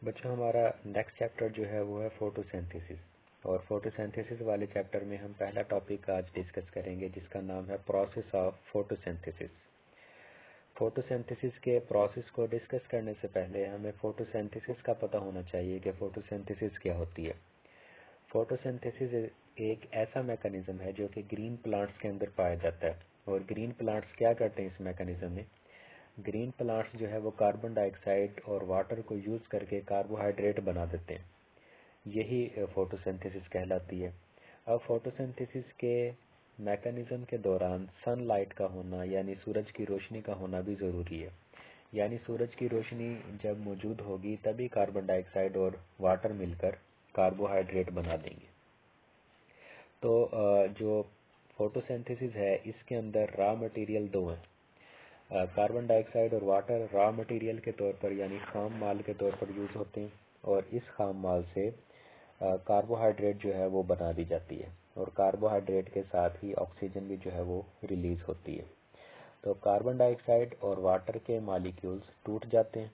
बच्चों हमारा next chapter जो है वो है फोटोसिंथेसिस। और फोटोसिंथेसिस वाले चैप्टर में हम पहला टॉपिक आज डिस्कस करेंगे जिसका नाम है प्रोसेस ऑफ फोटोसिंथेसिस। फोटोसिंथेसिस के प्रोसेस को डिस्कस करने से पहले हमें फोटोसिंथेसिस का पता होना चाहिए कि फोटोसिंथेसिस क्या होती है। फोटोसिंथेसिस एक ऐसा मैकेनिज्म है जो कि ग्रीन प्लांट्स के अंदर पाया जाता है। और ग्रीन प्लांट्स क्या करते हैं इस मैकेनिज्म में? ग्रीन प्लांट्स जो है वो कार्बन डाइऑक्साइड और वाटर को यूज करके कार्बोहाइड्रेट बना देते हैं। यही फोटोसिंथेसिस कहलाती है। अब फोटोसिंथेसिस के मैकेनिज्म के दौरान सनलाइट का होना यानी सूरज की रोशनी का होना भी ज़रूरी है। यानी सूरज की रोशनी जब मौजूद होगी तभी कार्बन डाइऑक्साइड और वाटर मिलकर कार्बोहाइड्रेट बना देंगे। तो जो फोटोसिंथेसिस है इसके अंदर रॉ मटेरियल दो हैं। कार्बन डाइऑक्साइड और वाटर रॉ मटेरियल के तौर पर यानी खाम माल के तौर पर यूज़ होते हैं और इस खाम माल से कार्बोहाइड्रेट जो है वो बना दी जाती है और कार्बोहाइड्रेट के साथ ही ऑक्सीजन भी जो है वो रिलीज होती है। तो कार्बन डाइऑक्साइड और वाटर के मॉलिक्यूल्स टूट जाते हैं।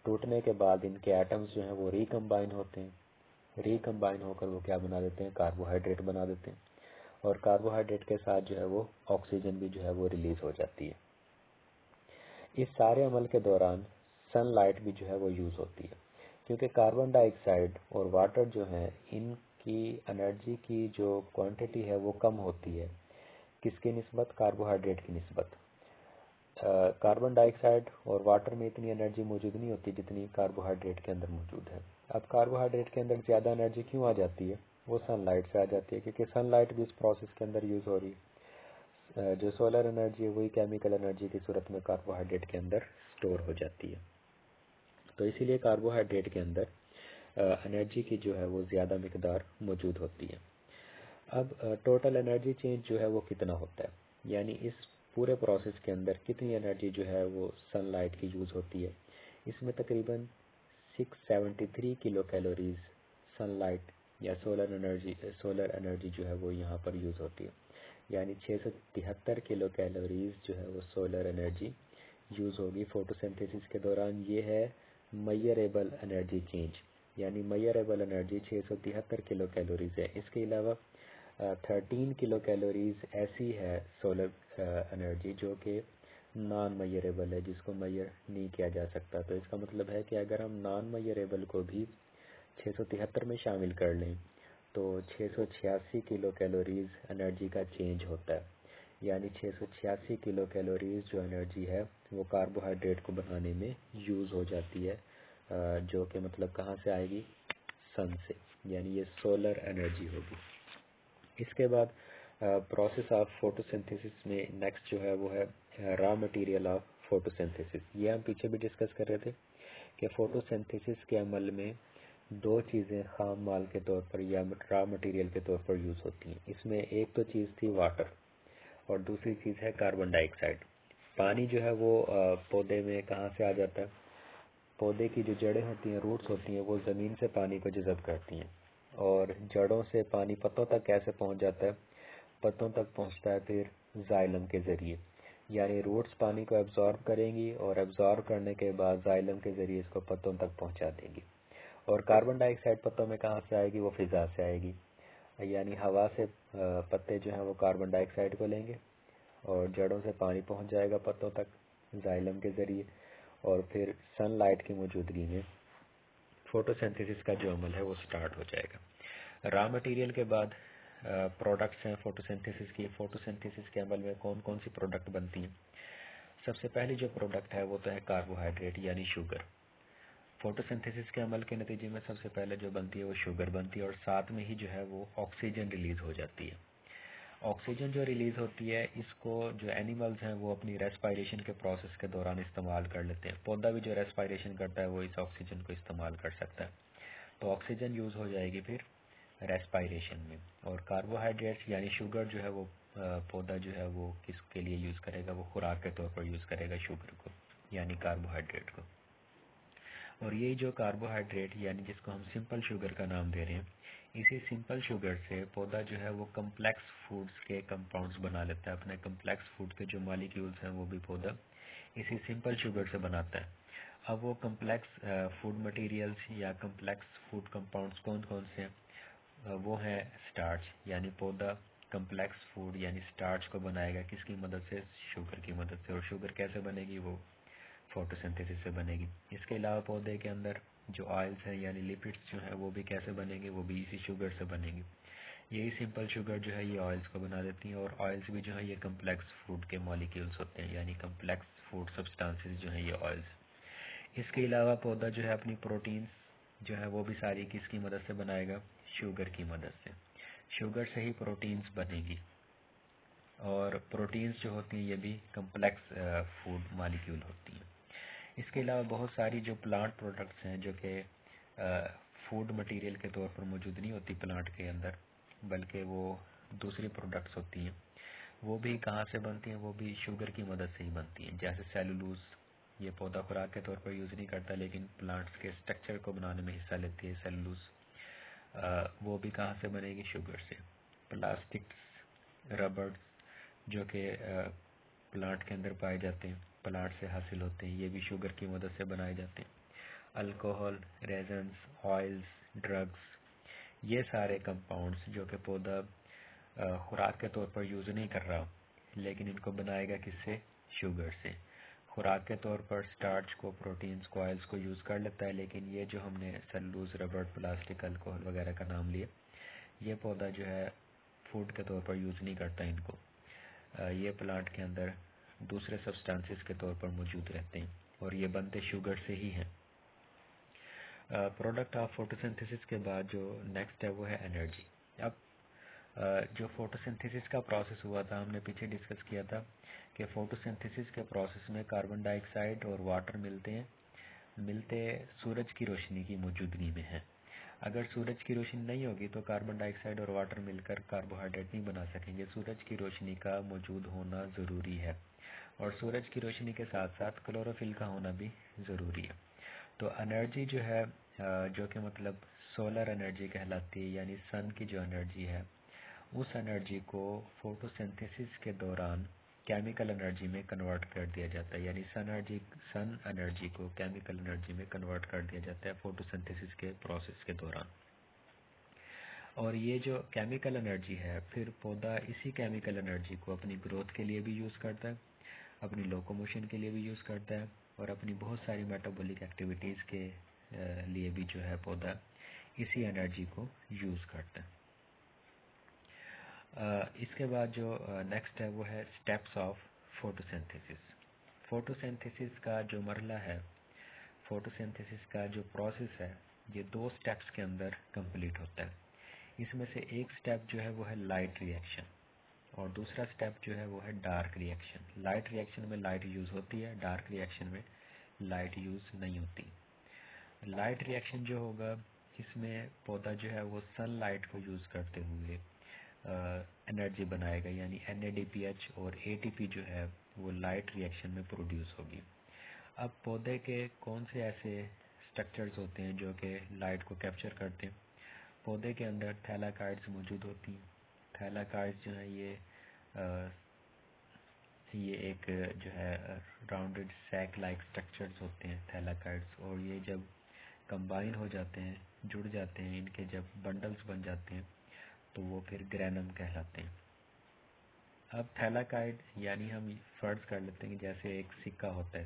टूटने के बाद इनके एटम्स जो हैं वो रिकम्बाइन होते हैं। रिकम्बाइन होकर वो क्या बना देते हैं? कार्बोहाइड्रेट बना देते हैं और कार्बोहाइड्रेट के साथ जो है वो ऑक्सीजन भी जो है वो रिलीज हो जाती है। इस सारे अमल के दौरान सनलाइट भी जो है वो यूज़ होती है, क्योंकि कार्बन डाइऑक्साइड और वाटर जो है इनकी एनर्जी की जो क्वांटिटी है वो कम होती है। किसकी निस्बत? कार्बोहाइड्रेट की निस्बत। कार्बन डाइऑक्साइड और वाटर में इतनी एनर्जी मौजूद नहीं होती जितनी कार्बोहाइड्रेट के अंदर मौजूद है। अब कार्बोहाइड्रेट के अंदर ज़्यादा एनर्जी क्यों आ जाती है? वो सनलाइट से आ जाती है, क्योंकि सनलाइट भी इस प्रोसेस के अंदर यूज़ हो रही है। जो सोलर एनर्जी है वही केमिकल एनर्जी की सूरत में कार्बोहाइड्रेट के अंदर स्टोर हो जाती है। तो इसीलिए कार्बोहाइड्रेट के अंदर एनर्जी की जो है वो ज़्यादा मिकदार मौजूद होती है। अब टोटल एनर्जी चेंज जो है वो कितना होता है, यानी इस पूरे प्रोसेस के अंदर कितनी एनर्जी जो है वो सनलाइट की यूज़ होती है। इसमें तकरीबन 673 किलो कैलोरीज सनलाइट या सोलर एनर्जी जो है वो यहाँ पर यूज़ होती है। यानी 673 किलो कैलोरीज जो है वो सोलर एनर्जी यूज़ होगी फोटोसिंथेसिस के दौरान। ये है मेजरेबल एनर्जी चेंज, यानी मेजरेबल एनर्जी 673 किलो कैलोरीज है। इसके अलावा 13 किलो कैलोरीज ऐसी है सोलर एनर्जी जो कि नॉन मेजरेबल है, जिसको मेजर नहीं किया जा सकता। तो इसका मतलब है कि अगर हम नॉन मेजरेबल को भी 673 में शामिल कर लें तो 686 किलो कैलोरीज एनर्जी का चेंज होता है। यानी 686 किलो कैलोरीज जो एनर्जी है वो कार्बोहाइड्रेट को बनाने में यूज़ हो जाती है, जो कि मतलब कहाँ से आएगी? सन से, यानी ये सोलर एनर्जी होगी। इसके बाद प्रोसेस ऑफ फोटोसिंथेसिस में नेक्स्ट जो है वो है रॉ मटेरियल ऑफ फोटोसिंथेसिस। ये हम पीछे भी डिस्कस कर रहे थे कि फोटोसिंथेसिस के अमल में दो चीज़ें खाम माल के तौर पर या रॉ मटेरियल के तौर पर यूज़ होती हैं। इसमें एक तो चीज़ थी वाटर और दूसरी चीज़ है कार्बन डाइऑक्साइड। पानी जो है वो पौधे में कहाँ से आ जाता है? पौधे की जो जड़ें होती हैं, रूट्स होती हैं, वो ज़मीन से पानी को जज़ब करती हैं और जड़ों से पानी पत्तों तक कैसे पहुँच जाता है? पत्तों तक पहुँचता है फिर जाइलम के ज़रिए। यानी रूट्स पानी को एब्जॉर्ब करेंगी और एब्जॉर्ब करने के बाद जाइलम के ज़रिए इसको पत्तों तक पहुँचा देंगी। और कार्बन डाइऑक्साइड पत्तों में कहाँ से आएगी? वो फिज़ा से आएगी। यानी हवा से पत्ते जो हैं वो कार्बन डाइऑक्साइड को लेंगे और जड़ों से पानी पहुँच जाएगा पत्तों तक जाइलम के ज़रिए और फिर सनलाइट की मौजूदगी में फोटोसिंथेसिस का जो अमल है वो स्टार्ट हो जाएगा। रॉ मटेरियल के बाद प्रोडक्ट्स हैं फोटोसिंथेसिस की। फोटोसिंथेसिस के अमल में कौन कौन सी प्रोडक्ट बनती हैं? सबसे पहली जो प्रोडक्ट है वो तो है कार्बोहाइड्रेट यानी शुगर। फोटोसिंथेसिस के अमल के नतीजे में सबसे पहले जो बनती है वो शुगर बनती है और साथ में ही जो है वो ऑक्सीजन रिलीज हो जाती है। ऑक्सीजन जो रिलीज होती है इसको जो एनिमल्स हैं वो अपनी रेस्पायरेशन के प्रोसेस के दौरान इस्तेमाल कर लेते हैं। पौधा भी जो रेस्पायरेशन करता है वो इस ऑक्सीजन को इस्तेमाल कर सकता है। तो ऑक्सीजन यूज़ हो जाएगी फिर रेस्पायरेशन में। और कार्बोहाइड्रेट्स यानी शुगर जो है वो पौधा जो है वो किसके लिए यूज़ करेगा? वो खुराक के तौर पर यूज़ करेगा शुगर को, यानी कार्बोहाइड्रेट को। और ये जो कार्बोहाइड्रेट यानी जिसको हम सिंपल शुगर का नाम दे रहे हैं, इसी सिंपल शुगर से पौधा जो है वो कम्प्लेक्स फूड्स के कंपाउंड्स बना लेता है। अपने कम्प्लेक्स फूड के जो मॉलिक्यूल्स हैं वो भी पौधा इसी सिंपल शुगर से बनाता है। अब वो कम्प्लेक्स फूड मटेरियल्स या कम्प्लेक्स फूड कंपाउंड्स कौन कौन से हैं? वो है स्टार्च, यानी पौधा कम्प्लेक्स फूड यानी स्टार्च को बनाएगा किसकी मदद से? शुगर की मदद से। और शुगर कैसे बनेगी? वो फोटोसिंथेसिस से बनेगी। इसके अलावा पौधे के अंदर जो ऑयल्स हैं यानी लिपिड्स जो हैं वो भी कैसे बनेंगे? वो भी इसी शुगर से बनेंगी। यही सिंपल शुगर जो है ये ऑयल्स को बना देती है, और ऑयल्स भी जो है ये कम्प्लेक्स फूड के मॉलिक्यूल्स होते हैं, यानी कम्प्लेक्स फूड सब्सटेंसेस जो हैं ये ऑयल्स। इसके अलावा पौधा जो है अपनी प्रोटीन्स जो है वो भी सारी किसकी मदद से बनाएगा? शुगर की मदद से। शुगर से ही प्रोटीन्स बनेगी, और प्रोटीन्स जो होती हैं ये भी कम्प्लेक्स फूड मॉलिक्यूल होती हैं। इसके अलावा बहुत सारी जो प्लांट प्रोडक्ट्स हैं जो कि फूड मटेरियल के तौर पर मौजूद नहीं होती प्लांट के अंदर, बल्कि वो दूसरी प्रोडक्ट्स होती हैं, वो भी कहाँ से बनती हैं? वो भी शुगर की मदद से ही बनती हैं। जैसे सेलुलोज, ये पौधा खुराक के तौर पर यूज़ नहीं करता, लेकिन प्लांट्स के स्ट्रक्चर को बनाने में हिस्सा लेती है सेलुलोज। वो भी कहाँ से बनेगी? शुगर से। प्लास्टिक्स, रबड़ जो कि प्लांट के अंदर पाए जाते हैं, प्लांट से हासिल होते हैं, ये भी शुगर की मदद से बनाए जाते हैं। अल्कोहल, रेजन्स, ऑयल्स, ड्रग्स, ये सारे कंपाउंड्स जो कि पौधा खुराक के तौर पर यूज़ नहीं कर रहा, लेकिन इनको बनाएगा किससे? शुगर से। खुराक के तौर पर स्टार्च को, प्रोटीन्स को, ऑयल्स को यूज़ कर लेता है, लेकिन ये जो हमने सेलुलोज, रबड़, प्लास्टिक, अल्कोहल वगैरह का नाम लिया, ये पौधा जो है फूड के तौर पर यूज़ नहीं करता इनको। ये प्लांट के अंदर दूसरे सब्सटेंसेस के तौर पर मौजूद रहते हैं, और ये बनते शुगर से ही हैं। प्रोडक्ट ऑफ फोटोसिंथेसिस के बाद जो नेक्स्ट है वो है एनर्जी। अब जो फोटोसिंथेसिस का प्रोसेस हुआ था, हमने पीछे डिस्कस किया था कि फोटोसिंथेसिस के प्रोसेस में कार्बन डाइऑक्साइड और वाटर मिलते सूरज की रोशनी की मौजूदगी में है। अगर सूरज की रोशनी नहीं होगी तो कार्बन डाइऑक्साइड और वाटर मिलकर कार्बोहाइड्रेट नहीं बना सकेंगे। सूरज की रोशनी का मौजूद होना ज़रूरी है, और सूरज की रोशनी के साथ साथ क्लोरोफिल का होना भी ज़रूरी है। तो एनर्जी जो है जो कि मतलब सोलर एनर्जी कहलाती है, यानी सन की जो एनर्जी है, उस एनर्जी को फोटोसिंथेसिस के दौरान केमिकल एनर्जी में कन्वर्ट कर दिया जाता है, यानी सन एनर्जी को केमिकल एनर्जी में कन्वर्ट कर दिया जाता है फोटोसिंथेसिस के प्रोसेस के दौरान। और ये जो केमिकल एनर्जी है, फिर पौधा इसी केमिकल एनर्जी को अपनी ग्रोथ के लिए भी यूज़ करता है, अपनी लोकोमोशन के लिए भी यूज़ करता है, और अपनी बहुत सारी मेटाबॉलिक एक्टिविटीज़ के लिए भी जो है पौधा इसी एनर्जी को यूज़ करता है। इसके बाद जो नेक्स्ट है वो है स्टेप्स ऑफ फोटोसिंथेसिस। फोटोसिंथेसिस का जो मरला है, फोटोसिंथेसिस का जो प्रोसेस है, ये 2 स्टेप्स के अंदर कंप्लीट होता है। इसमें से एक स्टेप जो है वो है लाइट रिएक्शन, और दूसरा स्टेप जो है वो है डार्क रिएक्शन। लाइट रिएक्शन में लाइट यूज़ होती है, डार्क रिएक्शन में लाइट यूज़ नहीं होती। लाइट रिएक्शन जो होगा, इसमें पौधा जो है वो सनलाइट को यूज़ करते हुए एनर्जी बनाएगा, यानी NADPH और ATP जो है वो लाइट रिएक्शन में प्रोड्यूस होगी। अब पौधे के कौन से ऐसे स्ट्रक्चर्स होते हैं जो कि लाइट को कैप्चर करते हैं? पौधे के अंदर थैलाकाइड्स मौजूद होती हैं। थैलाकाइड्स जो है ये एक जो है राउंडेड सैक लाइक स्ट्रक्चर्स होते हैं थैलाकाइड्स, और ये जब कंबाइन हो जाते हैं, जुड़ जाते हैं, इनके जब बंडल्स बन जाते हैं तो वो फिर ग्रेनम कहलाते हैं। अब थैलाकाइड यानी हम फर्ज कर लेते हैं कि जैसे एक सिक्का होता है,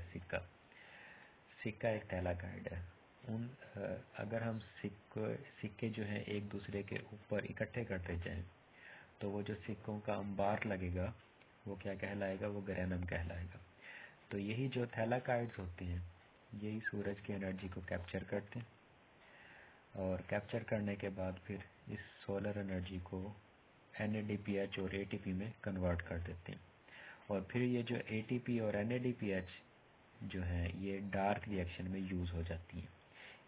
सिक्का एक थैलाकाइड है। अगर हम सिक्के जो हैं एक दूसरे के ऊपर इकट्ठे करते जाएं तो वो जो सिक्कों का अंबार लगेगा वो क्या कहलाएगा? वो ग्रेनम कहलाएगा। तो यही जो थैलाकाइड्स होते हैं यही सूरज की एनर्जी को कैप्चर करते हैं, और कैप्चर करने के बाद फिर इस सोलर एनर्जी को NADPH और ATP में कन्वर्ट कर देते हैं। और फिर ये जो ATP और NADPH जो हैं ये डार्क रिएक्शन में यूज़ हो जाती हैं।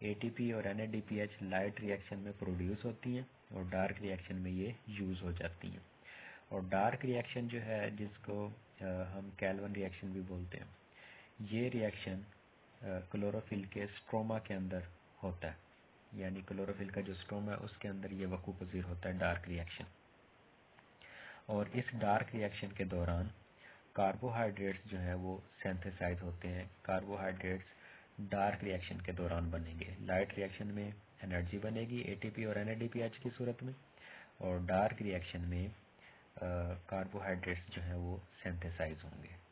ATP और NADPH लाइट रिएक्शन में प्रोड्यूस होती हैं, और डार्क रिएक्शन में ये यूज़ हो जाती हैं। और डार्क रिएक्शन जो है, जिसको हम कैल्विन रिएक्शन भी बोलते हैं, ये रिएक्शन क्लोरोफिल के स्ट्रोमा के अंदर होता है, यानी क्लोरोफिल का जो स्ट्रोमा है उसके अंदर ये वक़ू पज़ीर होता है डार्क रिएक्शन। और इस डार्क रिएक्शन के दौरान कार्बोहाइड्रेट्स जो हैं वो सिंथेसाइज होते हैं। कार्बोहाइड्रेट्स डार्क रिएक्शन के दौरान बनेंगे। लाइट रिएक्शन में एनर्जी बनेगी एटीपी और NADPH की सूरत में, और डार्क रिएक्शन में कार्बोहाइड्रेट्स जो हैं वो सिंथेसाइज होंगे।